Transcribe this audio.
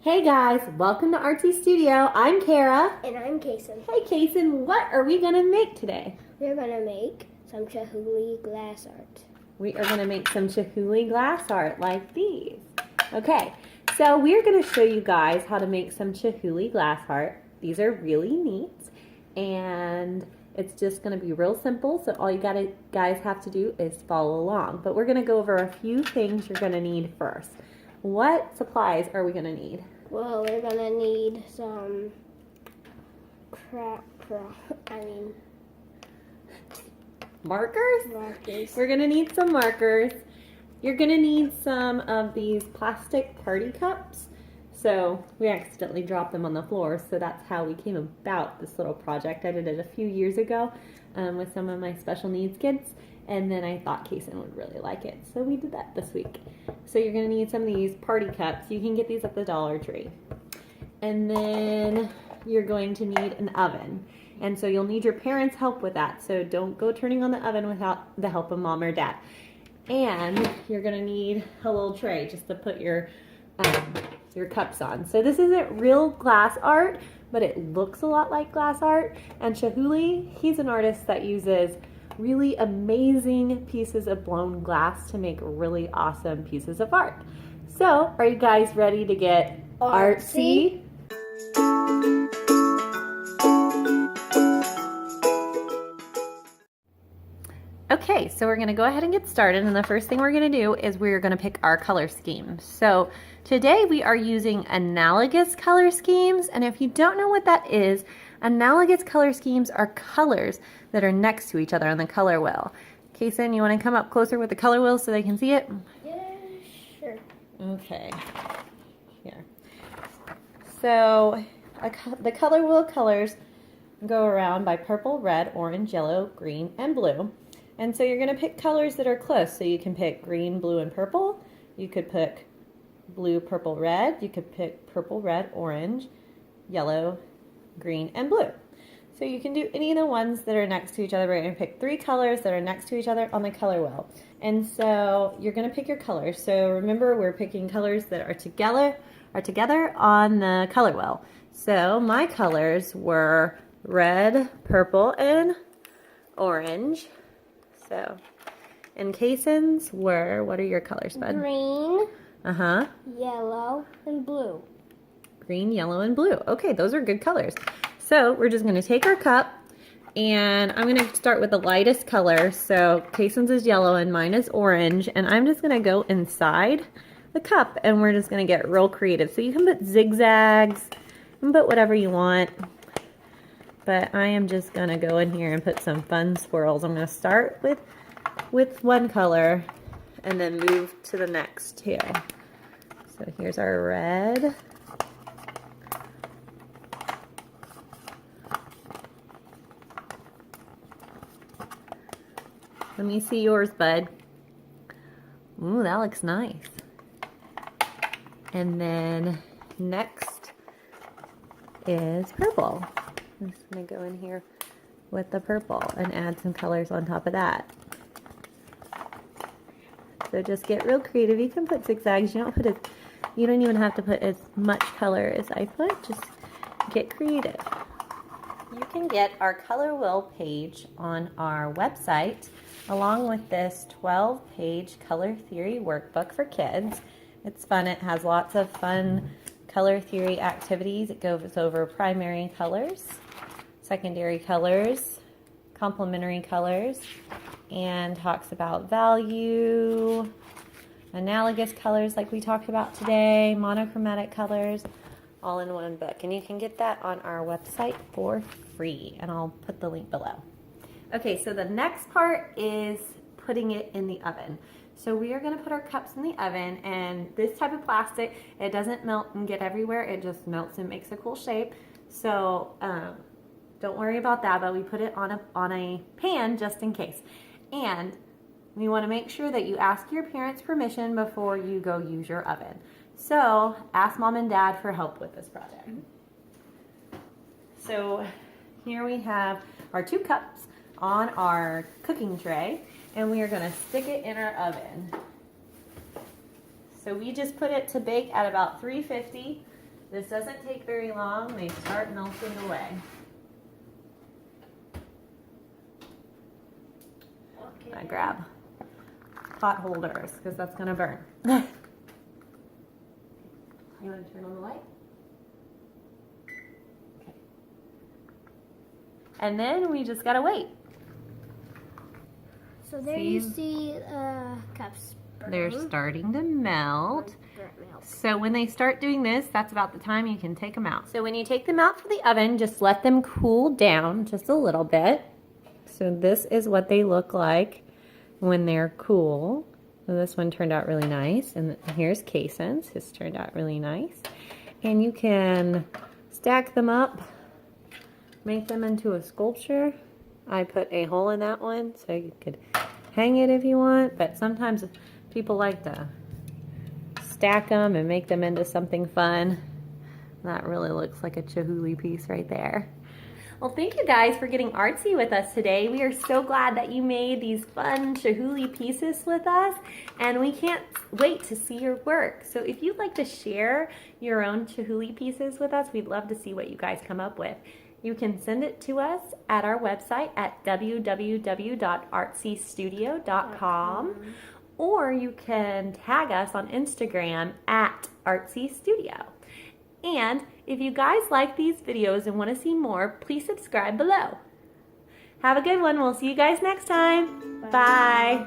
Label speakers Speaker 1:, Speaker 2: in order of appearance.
Speaker 1: Hey guys, welcome to Artsy Studio. I'm Kara.
Speaker 2: And I'm Kason.
Speaker 1: Hey Kason, what are we gonna make today?
Speaker 2: We're gonna make some Chihuly glass art.
Speaker 1: We are gonna make some Chihuly glass art like these. Okay, so we're gonna show you guys how to make some Chihuly glass art. These are really neat and it's just gonna be real simple, so all you guys have to do is follow along. But we're gonna go over a few things you're gonna need first. What supplies are we gonna need?
Speaker 2: Well, we're gonna need some
Speaker 1: markers. We're gonna need some markers. You're gonna need some of these plastic party cups. So we accidentally dropped them on the floor, so that's how we came about this little project. I did it a few years ago with some of my special needs kids, and then I thought Kason would really like it, so we did that this week. So you're gonna need some of these party cups. You can get these at the Dollar Tree. And then you're going to need an oven. And so you'll need your parents' help with that. So don't go turning on the oven without the help of mom or dad. And you're gonna need a little tray just to put your cups on. So this isn't real glass art, but it looks a lot like glass art. And Chihuly, he's an artist that uses really amazing pieces of blown glass to make really awesome pieces of art. So are you guys ready to get artsy? Okay, so we're going to go ahead and get started, and the first thing we're going to do is we're going to pick our color schemes. So today we are using analogous color schemes, and if you don't know what that is, analogous color schemes are colors that are next to each other on the color wheel. Kason, you want to come up closer with the color wheel so they can see it?
Speaker 2: Yeah, sure.
Speaker 1: Okay, here. So the color wheel colors go around by purple, red, orange, yellow, green, and blue. And so you're going to pick colors that are close. So you can pick green, blue, and purple. You could pick blue, purple, red. You could pick purple, red, orange, yellow, green, and blue. So you can do any of the ones that are next to each other. We're going to pick 3 colors that are next to each other on the color wheel. And so you're going to pick your colors. So remember, we're picking colors that are together on the color wheel. So my colors were red, purple, and orange. So, and Kason's were, what are your colors, bud?
Speaker 2: Green,
Speaker 1: uh-huh,
Speaker 2: yellow, and blue.
Speaker 1: Green, yellow, and blue. Okay, those are good colors. So we're just going to take our cup, and I'm going to start with the lightest color. So Kason's is yellow and mine is orange, and I'm just going to go inside the cup, and we're just going to get real creative. So you can put zigzags, you can put whatever you want. But I am just going to go in here and put some fun swirls. I'm going to start with one color and then move to the next two. So here's our red. Let me see yours, bud. Ooh, that looks nice. And then next is purple. I'm just going to go in here with the purple and add some colors on top of that. So just get real creative. You can put zigzags. You don't even have to put as much color as I put. Just get creative. You can get our color wheel page on our website along with this 12-page color theory workbook for kids. It's fun. It has lots of fun color theory activities. It goes over primary colors, secondary colors, complementary colors, and talks about value, analogous colors like we talked about today, monochromatic colors, all in one book. And you can get that on our website for free, and I'll put the link below. Okay, so the next part is putting it in the oven. So we are going to put our cups in the oven, and this type of plastic, it doesn't melt and get everywhere. It just melts and makes a cool shape. So don't worry about that, but we put it on a pan just in case. And we want to make sure that you ask your parents' permission before you go use your oven. So ask mom and dad for help with this project. So here we have our 2 cups on our cooking tray, and we are going to stick it in our oven. So we just put it to bake at about 350 This doesn't take very long. They start melting away.
Speaker 2: Okay.
Speaker 1: I grab pot holders because that's gonna burn. You want to turn on the light? Okay. And then we just gotta wait.
Speaker 2: So there you see cups burning.
Speaker 1: They're starting to melt.
Speaker 2: Burnt milk.
Speaker 1: So when they start doing this, that's about the time you can take them out. So when you take them out from the oven, just let them cool down just a little bit. So this is what they look like when they're cool. So this one turned out really nice. And here's Kaysen's. His turned out really nice. And you can stack them up, make them into a sculpture. I put a hole in that one so you could hang it if you want. But sometimes people like to stack them and make them into something fun. That really looks like a Chihuly piece right there. Well, thank you guys for getting artsy with us today. We are so glad that you made these fun Chihuly pieces with us, and we can't wait to see your work. So if you'd like to share your own Chihuly pieces with us, we'd love to see what you guys come up with. You can send it to us at our website at www.artsystudio.com, or you can tag us on Instagram at artsystudio. And if you guys like these videos and want to see more, please subscribe below. Have a good one. We'll see you guys next time. Bye.